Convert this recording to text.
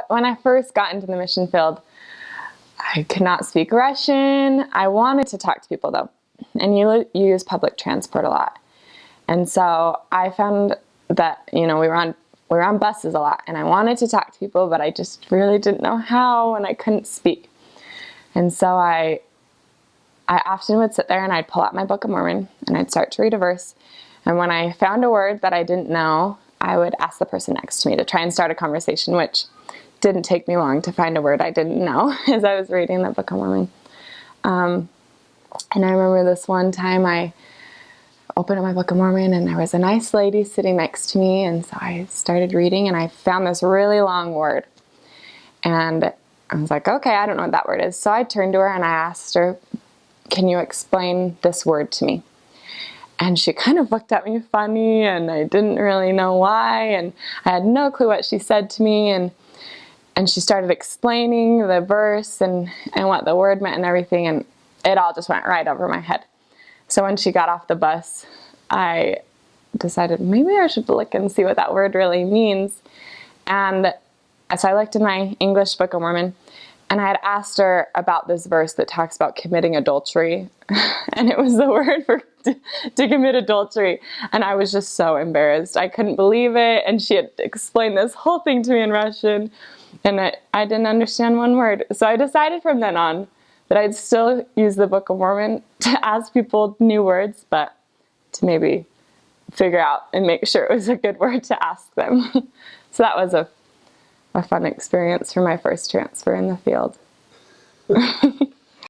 when I first got into the mission field, I could not speak Russian. I wanted to talk to people though, and you use public transport a lot. And so I found that, we were on buses a lot, and I wanted to talk to people, but I just really didn't know how, and I couldn't speak. And so I often would sit there and I'd pull out my Book of Mormon and I'd start to read a verse. And when I found a word that I didn't know, I would ask the person next to me to try and start a conversation, which didn't take me long to find a word I didn't know as I was reading the Book of Mormon. And I remember this one time I opened up my Book of Mormon and there was a nice lady sitting next to me, and so I started reading and I found this really long word. And I was like, okay, I don't know what that word is. So I turned to her and I asked her, can you explain this word to me? And she kind of looked at me funny, and I didn't really know why, and I had no clue what she said to me, and she started explaining the verse and what the word meant and everything, and it all just went right over my head. So when she got off the bus, I decided maybe I should look and see what that word really means. And so I looked in my English Book of Mormon, and I had asked her about this verse that talks about committing adultery. And it was the word for to commit adultery. And I was just so embarrassed. I couldn't believe it. And she had explained this whole thing to me in Russian. And I didn't understand one word. So I decided from then on that I'd still use the Book of Mormon to ask people new words, but to maybe figure out and make sure it was a good word to ask them. So that was a fun experience for my first transfer in the field.